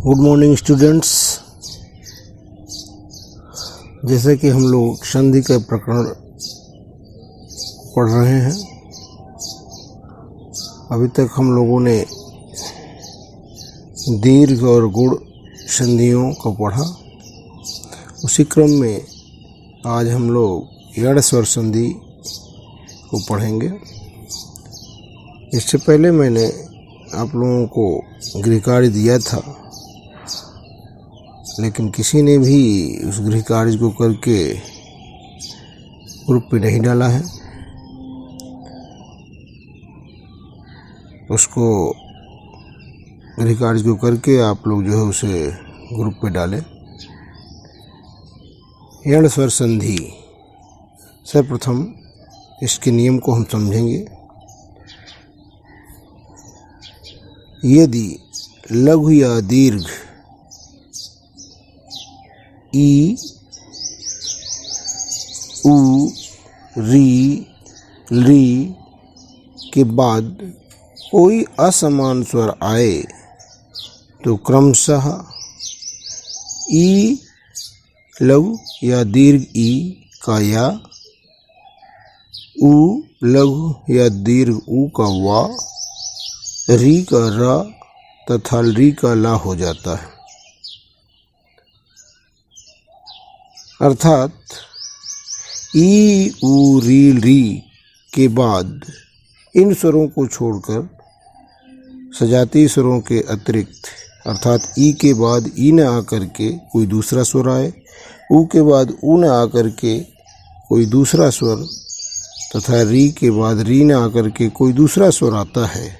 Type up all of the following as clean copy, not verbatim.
Good morning students. जैसे कि हम लोग संधि के प्रकरण पढ़ रहे हैं, अभी तक हम लोगों ने दीर्घ और गुण संधियों को पढ़ा। उसी क्रम में आज हम लोग यण स्वर संधि को पढ़ेंगे। इससे पहले मैंने आप लोगों को गृह कार्य दिया था, लेकिन किसी ने भी उस गृह कार्य को करके ग्रुप पे नहीं डाला है। उसको गृह कार्य को करके आप लोग जो है उसे ग्रुप पे डालें। यण स्वर संधि, सर्वप्रथम इसके नियम को हम समझेंगे। यदि लघु या दीर्घ ई, उ, री, ली के बाद कोई असमान स्वर आए तो क्रमशः ई लघु या दीर्घ ई का या, उ लघु या दीर्घ उ का वा, री का रा तथा री का ला हो जाता है। अर्थात ई, उ, री, री के बाद इन स्वरों को छोड़कर सजातीय स्वरों के अतिरिक्त, अर्थात ई के बाद ई न आकर के कोई दूसरा स्वर आए, उ के बाद उ न आकर के कोई दूसरा स्वर तथा री के बाद री न आकर के कोई दूसरा स्वर आता है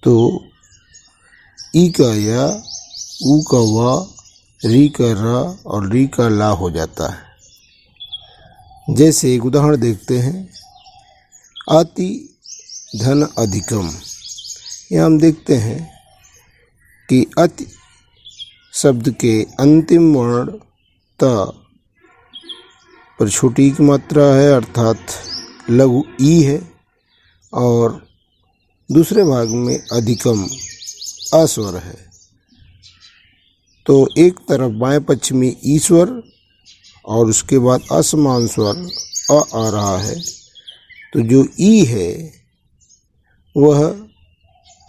तो ई का या, उ का वा, री का रा और री का ला हो जाता है। जैसे एक उदाहरण देखते हैं, अति धन अधिकम। यहाँ हम देखते हैं कि अति शब्द के अंतिम वर्ण त पर छोटी की मात्रा है, अर्थात लघु ई है, और दूसरे भाग में अधिकम अस्वर है। तो एक तरफ बाएं पक्ष में ई स्वर और उसके बाद असमान स्वर अ आ रहा है, तो जो ई है वह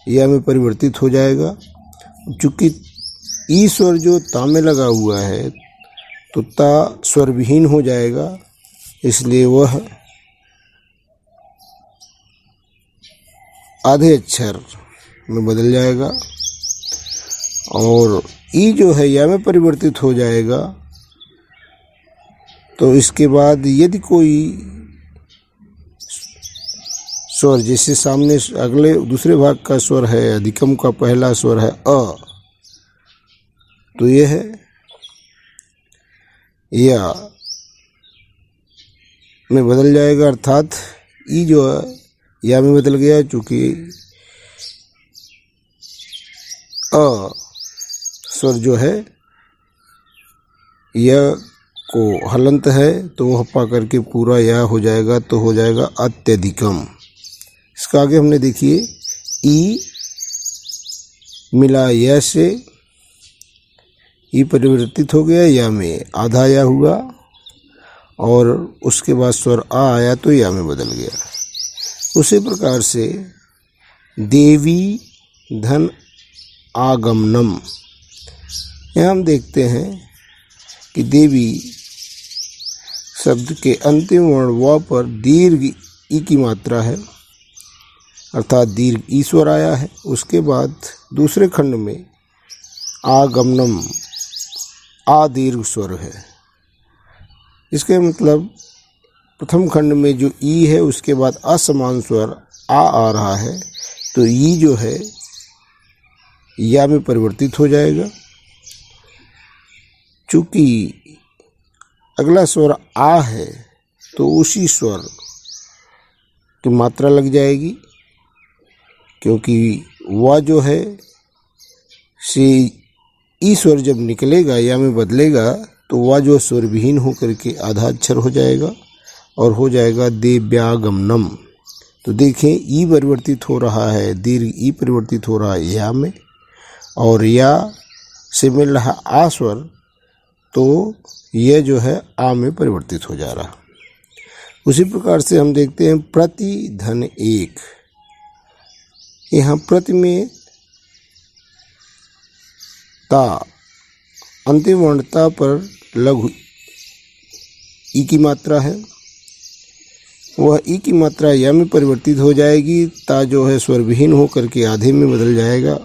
या में परिवर्तित हो जाएगा। चूँकि ई स्वर जो ता में लगा हुआ है तो ता स्वर विहीन हो जाएगा, इसलिए वह आधे अक्षर में बदल जाएगा, और ई जो है या में परिवर्तित हो जाएगा। तो इसके बाद यदि कोई स्वर, जैसे सामने अगले दूसरे भाग का स्वर है, अधिकम का पहला स्वर है अ, तो यह है या में बदल जाएगा, अर्थात ई जो है या में बदल गया। चूँकि अ स्वर जो है या को हलंत है तो वह पा करके पूरा या हो जाएगा, तो हो जाएगा अत्यधिकम। इसका आगे हमने देखिए, ई मिला या से, ई परिवर्तित हो गया या में, आधा या हुआ, और उसके बाद स्वर आ आया तो या में बदल गया। उसी प्रकार से देवी धन आगमनम, यहाँ हम देखते हैं कि देवी शब्द के अंतिम वर्ण व पर दीर्घ ई की मात्रा है, अर्थात दीर्घ ई स्वर आया है। उसके बाद दूसरे खंड में आगमनम आ दीर्घ स्वर है। इसके मतलब प्रथम खंड में जो ई है उसके बाद असमान स्वर आ रहा है, तो ई जो है या में परिवर्तित हो जाएगा। चूँकि अगला स्वर आ है तो उसी स्वर की मात्रा लग जाएगी, क्योंकि वह जो है से ई स्वर जब निकलेगा या में बदलेगा तो वह जो स्वर विहीन होकर के आधा अक्षर हो जाएगा और हो जाएगा देव्यागमनम। तो देखें ई परिवर्तित हो रहा है, दीर्घ ई परिवर्तित हो रहा है या में, और या से मिल रहा आ स्वर, तो यह जो है आ में परिवर्तित हो जा रहा। उसी प्रकार से हम देखते हैं प्रति धन एक, यहाँ प्रति में ता अंतिम वर्णता पर लघु ई की मात्रा है, वह ई की मात्रा या में परिवर्तित हो जाएगी। ता जो है स्वर विहीन होकर के आधे में बदल जाएगा,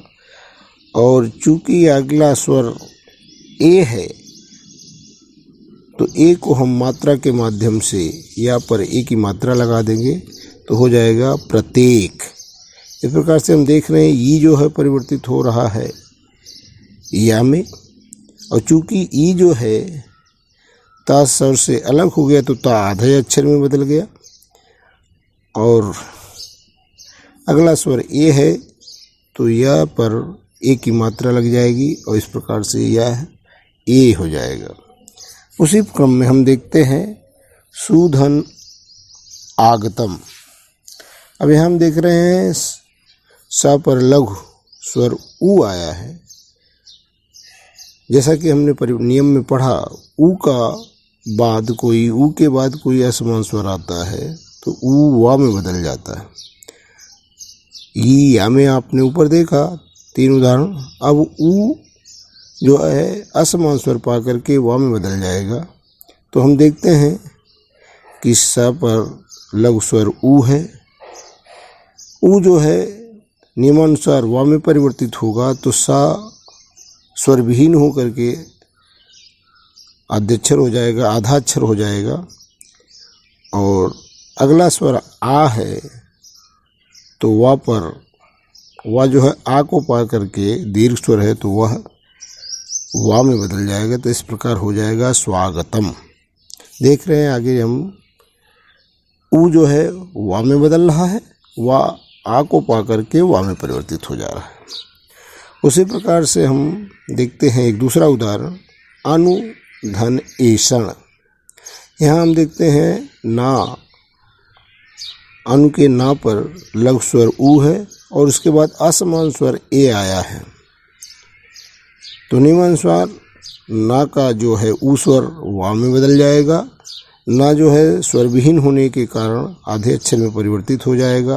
और चूंकि अगला स्वर ए है तो ए को हम मात्रा के माध्यम से या पर ए की मात्रा लगा देंगे तो हो जाएगा प्रत्येक। इस प्रकार से हम देख रहे हैं ई जो है परिवर्तित हो रहा है या में, और चूंकि ई जो है ता स्वर से अलग हो गया तो ता आधे अक्षर में बदल गया, और अगला स्वर ए है तो या पर ए की मात्रा लग जाएगी, और इस प्रकार से यह ए हो जाएगा। उसी क्रम में हम देखते हैं सुधन आगतम। अब यहाँ हम देख रहे हैं सा पर लघु स्वर ऊ आया है। जैसा कि हमने नियम में पढ़ा, ऊ के बाद कोई असमान स्वर आता है तो ऊ वा में बदल जाता है। या में आपने ऊपर देखा 3 उदाहरण। अब ऊ जो है असमान स्वर पा करके वा में बदल जाएगा, तो हम देखते हैं कि सा पर लघु स्वर ऊ है। ऊ जो है नियमानुसार वा में परिवर्तित होगा, तो सा स्वर विहीन हो करके आद्याक्षर हो जाएगा, आधा अक्षर हो जाएगा, और अगला स्वर आ है तो वा पर वा जो है आ को पा करके दीर्घ स्वर है तो वह वा में बदल जाएगा। तो इस प्रकार हो जाएगा स्वागतम। देख रहे हैं आगे हम ऊ जो है वा में बदल रहा है, वा आ को पा करके वा में परिवर्तित हो जा रहा है। उसी प्रकार से हम देखते हैं एक दूसरा उदाहरण अनुधन ऐषण। यहाँ हम देखते हैं ना, अनु के ना पर लघु स्वर ऊ है और उसके बाद असमान स्वर ए आया है, तो नियमानुसार ना का जो है ऊ स्वर वा में बदल जाएगा। ना जो है स्वर विहीन होने के कारण आधे अक्षर में परिवर्तित हो जाएगा,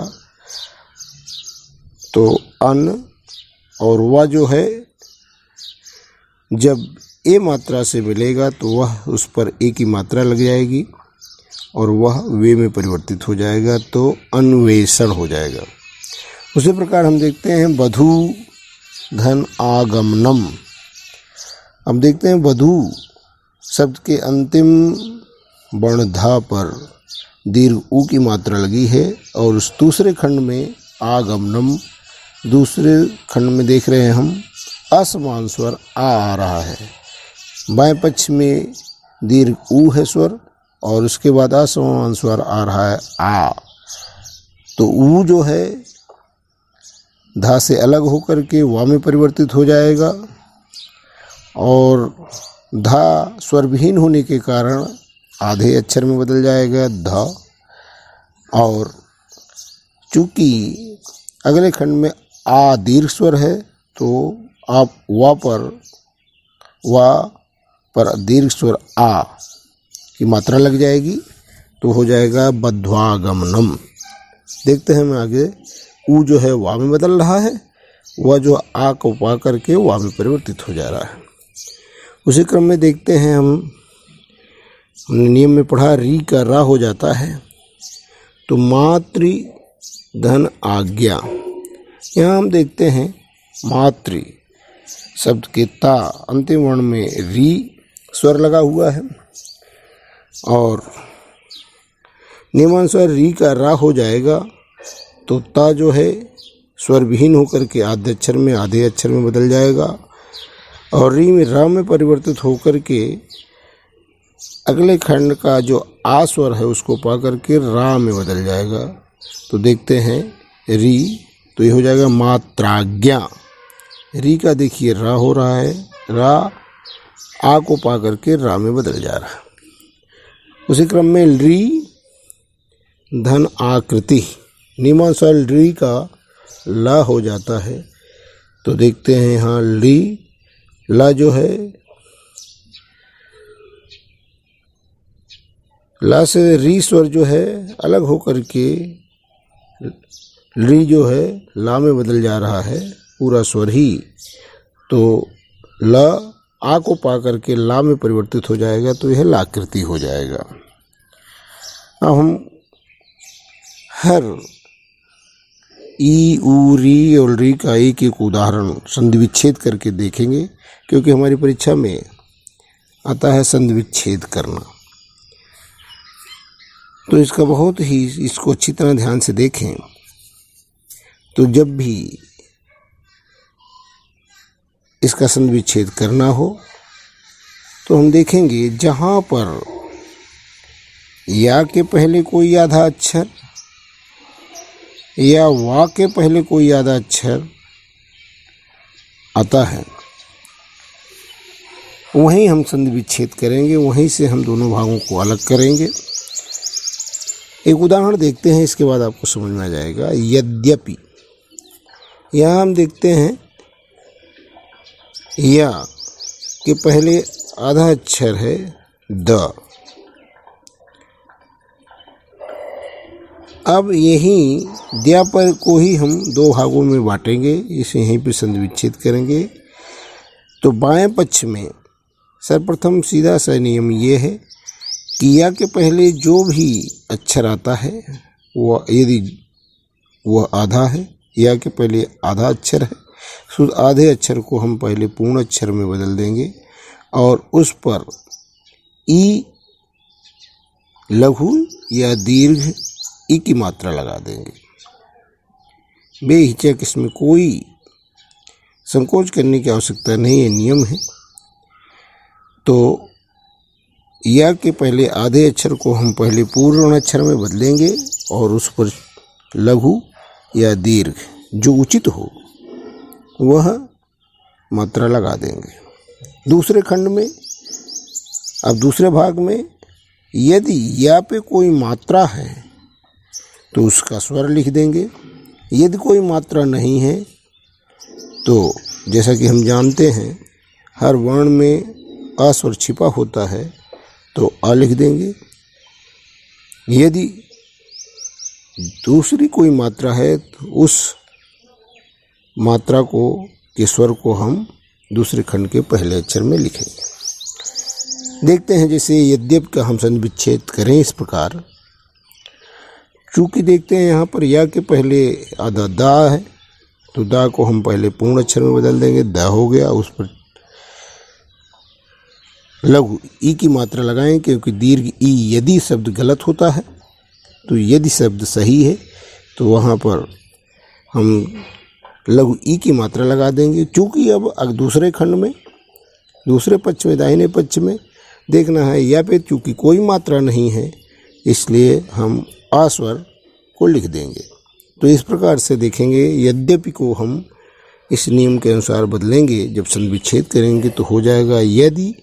तो अन और वा जो है जब ए मात्रा से मिलेगा तो वह उस पर ए की मात्रा लग जाएगी और वह वे में परिवर्तित हो जाएगा, तो अन्वेषण हो जाएगा। उसी प्रकार हम देखते हैं बधू धन आगमनम। अब देखते हैं बधू शब्द के अंतिम वर्ण धा पर दीर्घ ऊ की मात्रा लगी है, और उस दूसरे खंड में आगमनम, दूसरे खंड में देख रहे हैं हम असमान स्वर आ रहा है। बाएं पक्ष में दीर्घ ऊ है स्वर और उसके बाद असमान स्वर आ रहा है आ, तो ऊ जो है धा से अलग होकर के वा में परिवर्तित हो जाएगा, और धा स्वर विहीन होने के कारण आधे अक्षर में बदल जाएगा धा, और चूंकि अगले खंड में आ दीर्घ स्वर है तो आप वा पर दीर्घ स्वर आ की मात्रा लग जाएगी, तो हो जाएगा बध्वागमनम। देखते हैं हम आगे, ऊ जो है वा में बदल रहा है, वह जो आ को पा करके वा में परिवर्तित हो जा रहा है। उसी क्रम में देखते हैं हमने नियम में पढ़ा री का रा हो जाता है, तो मातृ धन आज्ञा। यहाँ हम देखते हैं मातृ शब्द के ता अंतिम वर्ण में री स्वर लगा हुआ है, और नियमानुसार री का रा हो जाएगा, तो ता जो है स्वर विहीन होकर के आधे अक्षर में बदल जाएगा, और री में रा में परिवर्तित होकर के अगले खंड का जो आ स्वर है उसको पा करके रा में बदल जाएगा। तो देखते हैं री, तो ये हो जाएगा मात्राज्ञा। री का देखिए रा हो रहा है, रा आ को पा करके रा में बदल जा रहा है। उसी क्रम में री धन आकृति। नियमानुसार री का ला हो जाता है। तो देखते हैं यहाँ ली ला जो है, ला से री स्वर जो है अलग होकर के ली जो है ला में बदल जा रहा है, पूरा स्वर ही। तो ला आ को पा करके ला में परिवर्तित हो जाएगा, तो यह लाकृति हो जाएगा। अब हम हर ई ऊ री और री का एक एक उदाहरण संधि विच्छेद करके देखेंगे, क्योंकि हमारी परीक्षा में आता है संधि विच्छेद करना। तो इसका बहुत ही, इसको अच्छी तरह ध्यान से देखें। तो जब भी इसका संधि विच्छेद करना हो तो हम देखेंगे जहाँ पर या के पहले कोई आधा अक्षर या वा के पहले कोई आधा अक्षर आता है, वहीं हम संधि विच्छेद करेंगे, वहीं से हम दोनों भागों को अलग करेंगे। एक उदाहरण देखते हैं, इसके बाद आपको समझ में आ जाएगा। यद्यपि, यहाँ हम देखते हैं या के पहले आधा अक्षर है द। अब यही द्या पर को ही हम दो भागों में बांटेंगे, इसे यहीं पर संधि विच्छेद करेंगे। तो बाएं पक्ष में सर्वप्रथम सीधा सा नियम ये है कि या के पहले जो भी अक्षर आता है वह, यदि वह आधा है, या के पहले आधा अक्षर है, तो आधे अक्षर को हम पहले पूर्ण अक्षर में बदल देंगे और उस पर ई लघु या दीर्घ ई की मात्रा लगा देंगे। बेहिचक, इसमें कोई संकोच करने की आवश्यकता नहीं है, नियम है। तो या के पहले आधे अक्षर को हम पहले पूर्ण अक्षर में बदलेंगे और उस पर लघु या दीर्घ जो उचित हो वह मात्रा लगा देंगे। दूसरे खंड में, अब दूसरे भाग में, यदि या पे कोई मात्रा है तो उसका स्वर लिख देंगे। यदि कोई मात्रा नहीं है तो जैसा कि हम जानते हैं हर वर्ण में अ स्वर छिपा होता है, तो अ लिख देंगे। यदि दूसरी कोई मात्रा है तो उस मात्रा को के स्वर को हम दूसरे खंड के पहले अक्षर में लिखेंगे। देखते हैं जैसे यद्यप का हम संधि विच्छेद करें इस प्रकार। चूंकि देखते हैं यहाँ पर या के पहले आधा दा है, तो दा को हम पहले पूर्ण अक्षर में बदल देंगे, दा हो गया। उस पर लघु ई की मात्रा लगाएं, क्योंकि दीर्घ ई यदि शब्द गलत होता है, तो यदि शब्द सही है तो वहाँ पर हम लघु ई की मात्रा लगा देंगे। चूँकि अब दूसरे खंड में, दूसरे पक्ष में, दाहिने पक्ष में देखना है या पे चूँकि कोई मात्रा नहीं है, इसलिए हम आ स्वर को लिख देंगे। तो इस प्रकार से देखेंगे यद्यपि को हम इस नियम के अनुसार बदलेंगे। जब संधि विच्छेद करेंगे तो हो जाएगा यदि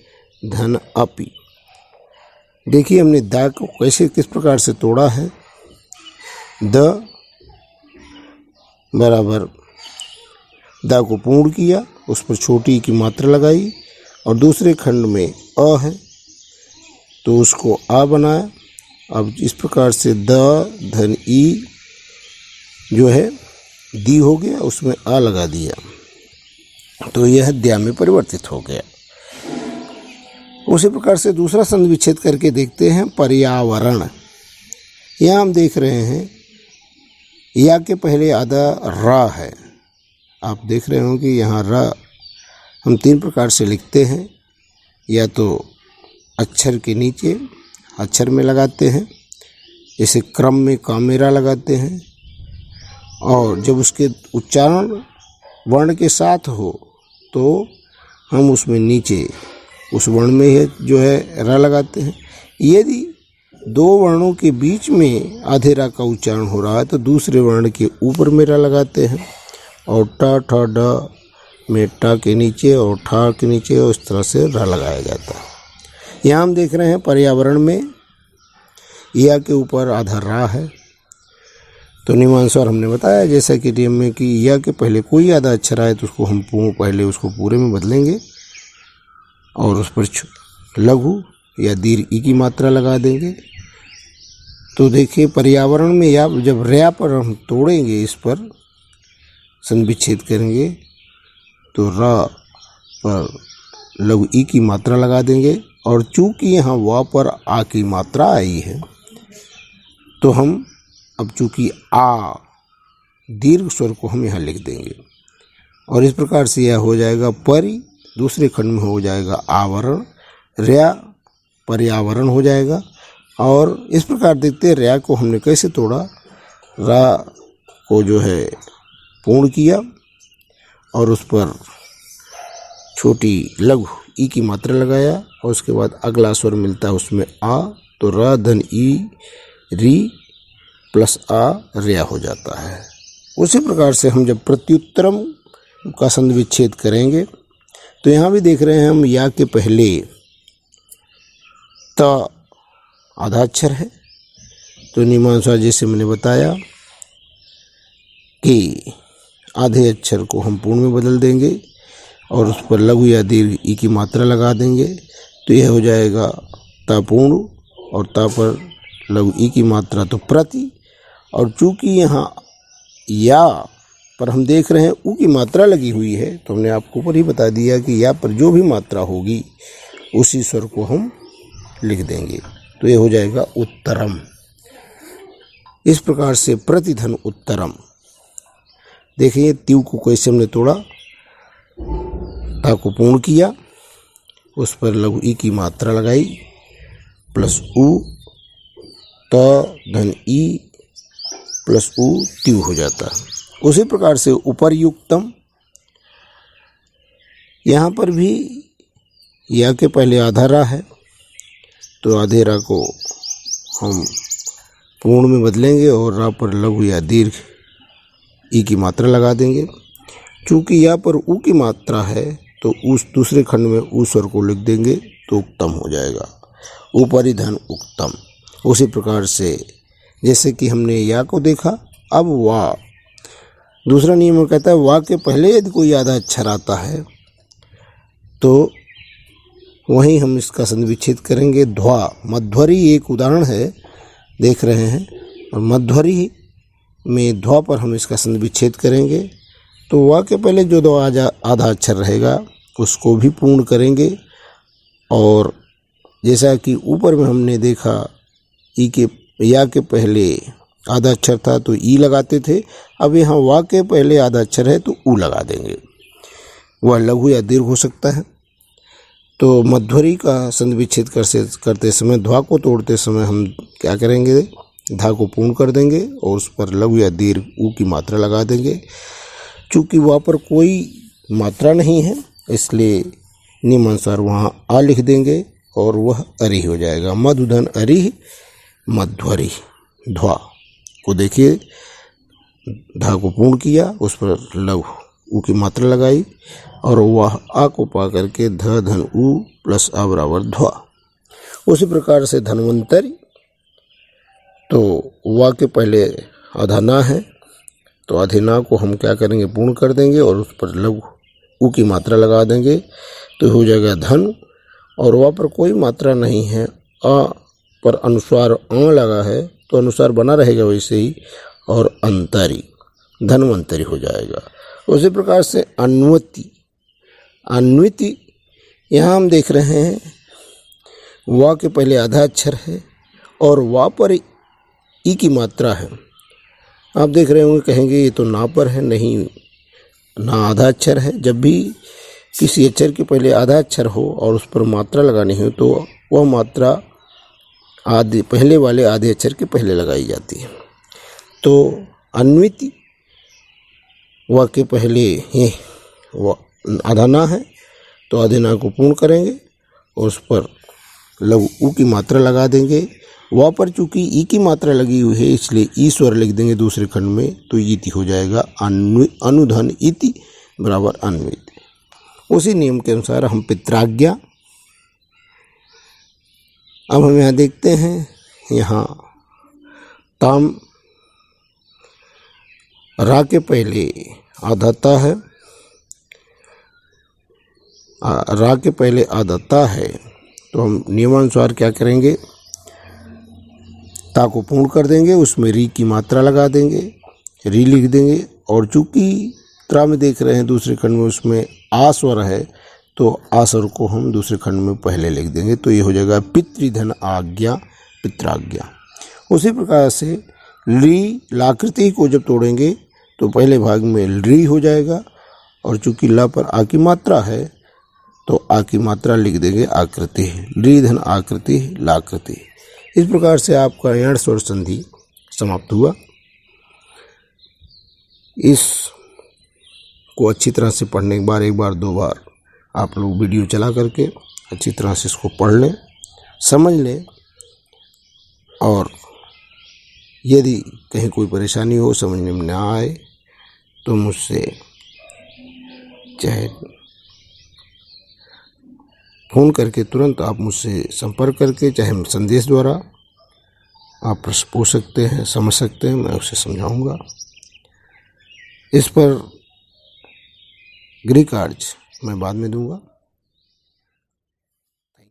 धन अपि। देखिए हमने दा को कैसे किस प्रकार से तोड़ा है। द बराबर दा को पूर्ण किया, उस पर छोटी की मात्रा लगाई और दूसरे खंड में अ है तो उसको आ बनाया। अब इस प्रकार से द धन ई जो है दी हो गया, उसमें आ लगा दिया, तो यह द्या में परिवर्तित हो गया। उसी प्रकार से दूसरा संधि विच्छेद करके देखते हैं। पर्यावरण, यहाँ हम देख रहे हैं या के पहले आधा रा है। आप देख रहे हो कि यहाँ रा हम तीन प्रकार से लिखते हैं, या तो अक्षर के नीचे अक्षर में लगाते हैं, जैसे क्रम में कामेरा लगाते हैं, और जब उसके उच्चारण वर्ण के साथ हो तो हम उसमें नीचे उस वर्ण में है जो है रा लगाते हैं। यदि दो वर्णों के बीच में आधे रा का उच्चारण हो रहा है तो दूसरे वर्ण के ऊपर में रा लगाते हैं, और टा ठा ड में टा के नीचे और ठा के नीचे उस तरह से रा लगाया जाता है। यहाँ हम देख रहे हैं पर्यावरण में या के ऊपर आधा रा है, तो नियमानुसार हमने बताया जैसा कि नियम में कि या के पहले कोई आधा अक्षर आए तो उसको हम पहले उसको पूरे में बदलेंगे और उस पर लघु या दीर्घ ई की मात्रा लगा देंगे। तो देखिए पर्यावरण में या जब रया पर हम तोड़ेंगे, इस पर संविच्छेद करेंगे तो र पर लघु ई की मात्रा लगा देंगे और चूंकि यहाँ वा पर आ की मात्रा आई है तो हम अब चूंकि आ दीर्घ स्वर को हम यहाँ लिख देंगे और इस प्रकार से यह हो जाएगा परि, दूसरे खंड में हो जाएगा आवरण, रया पर्यावरण हो जाएगा। और इस प्रकार देखते हैं रया को हमने कैसे तोड़ा, रा को जो है पूर्ण किया और उस पर छोटी लघु ई की मात्रा लगाया और उसके बाद अगला स्वर मिलता है उसमें आ, तो र धन ई री प्लस आ रया हो जाता है। उसी प्रकार से हम जब प्रत्युत्तरम का संविच्छेद करेंगे तो यहाँ भी देख रहे हैं हम या के पहले त आधा अक्षर है, तो नियमानुसार जैसे मैंने बताया कि आधे अक्षर को हम पूर्ण में बदल देंगे और उस पर लघु या दीर्घ ई की मात्रा लगा देंगे तो यह हो जाएगा ता पूर्ण और ता पर लघु ई की मात्रा तो प्रति। और चूंकि यहाँ या पर हम देख रहे हैं ऊ की मात्रा लगी हुई है तो हमने आपको ऊपर ही बता दिया कि या पर जो भी मात्रा होगी उसी स्वर को हम लिख देंगे, तो ये हो जाएगा उत्तरम। इस प्रकार से प्रतिधन उत्तरम। देखिए त्यू को कैसे हमने तोड़ा, ता को पूर्ण किया, उस पर लघु ई की मात्रा लगाई प्लस ऊ, त धन ई प्लस ऊ त्यू हो जाता है। उसी प्रकार से उपर्युक्तम, यहाँ पर भी या के पहले आधा रा है तो आधे रा को हम पूर्ण में बदलेंगे और रा पर लघु या दीर्घ ई की मात्रा लगा देंगे। चूँकि या पर ऊ की मात्रा है तो उस दूसरे खंड में ऊ स्वर को लिख देंगे तो उक्तम हो जाएगा, उपरिधन उक्तम। उसी प्रकार से जैसे कि हमने या को देखा, अब वा दूसरा नियम कहता है वा के पहले यदि कोई आधा अक्षर आता है तो वहीं हम इसका संविच्छेद करेंगे। ध्वा मध्वरी एक उदाहरण है, देख रहे हैं, और मध्वरी में ध्वा पर हम इसका संविच्छेद करेंगे तो वा के पहले जो दो आधा अक्षर रहेगा उसको भी पूर्ण करेंगे। और जैसा कि ऊपर में हमने देखा ई के या के पहले आधा अक्षर था तो ई लगाते थे, अब यहाँ वा के पहले आधा अक्षर है तो ऊ लगा देंगे। वह लघु या दीर्घ हो सकता है। तो मध्वरी का संविच्छेद करते समय ध्वा को तोड़ते समय हम क्या करेंगे, धा को पूर्ण कर देंगे और उस पर लघु या दीर्घ ऊ की मात्रा लगा देंगे। चूँकि वहाँ पर कोई मात्रा नहीं है इसलिए नियमानुसार वहाँ आ लिख देंगे और वह अरिह हो जाएगा। मधुधन अरिह मध्वरी। ध्वा को देखिए, धा को पूर्ण किया, उस पर लघु ऊ की मात्रा लगाई और वह आ को पा करके ध धन ऊ प्लस आ बराबर ध्वा। उसी प्रकार से धन्वंतरी, तो वा के पहले आधा ना है तो आधे ना को हम क्या करेंगे, पूर्ण कर देंगे और उस पर लघु ऊ की मात्रा लगा देंगे तो हो जाएगा धन। और वा पर कोई मात्रा नहीं है, आ पर अनुस्वार आ लगा है तो अनुसार बना रहेगा वैसे ही, और अंतरी धन्वंतरी हो जाएगा। उसी प्रकार से अन्वति, अन्विति यहाँ हम देख रहे हैं वा के पहले आधा अक्षर है और वा पर ई की मात्रा है। आप देख रहे होंगे, कहेंगे ये तो ना पर है, नहीं, ना आधा अक्षर है। जब भी किसी अक्षर के पहले आधा अक्षर हो और उस पर मात्रा लगानी हो तो वह मात्रा आधे पहले वाले आधे अक्षर के पहले लगाई जाती है। तो अन्विति वा के पहले ये आधा ना है तो आधे ना को पूर्ण करेंगे और उस पर लघु ऊ की मात्रा लगा देंगे। वा पर चूंकि ई की मात्रा लगी हुई है इसलिए ई स्वर लिख देंगे दूसरे खंड में, तो इति हो जाएगा। अनुधन इति बराबर अन्वित। उसी नियम के अनुसार हम पित्राज्ञा, अब हम यहाँ देखते हैं, यहाँ ताम रा के पहले आधाता है, रा के पहले आधाता है तो हम नियमानुसार क्या करेंगे, ता को पूर्ण कर देंगे, उसमें री की मात्रा लगा देंगे, री लिख देंगे। और चूंकि त्रा में देख रहे हैं दूसरे खंड में उसमें आ स्वर है तो आ स्वर को हम दूसरे खंड में पहले लिख देंगे, तो ये हो जाएगा पितृधन आज्ञा, पित्राज्ञा। उसी प्रकार से ली लाकृति को जब तोड़ेंगे तो पहले भाग में री हो जाएगा, और चूंकि ला पर आ की मात्रा है तो आ की मात्रा लिख देंगे आकृति, ली धन आकृति लाकृति। इस प्रकार से आपका यण स्वर संधि समाप्त हुआ। इस को अच्छी तरह से पढ़ने के बाद एक बार दो बार आप लोग वीडियो चला करके अच्छी तरह से इसको पढ़ लें, समझ लें, और यदि कहीं कोई परेशानी हो, समझने में ना आए तो मुझसे चाहे फ़ोन करके तुरंत आप मुझसे संपर्क करके, चाहे संदेश द्वारा आप प्रश्न पूछ सकते हैं, समझ सकते हैं, मैं उसे समझाऊंगा। इस पर गृह कार्य मैं बाद में दूंगा।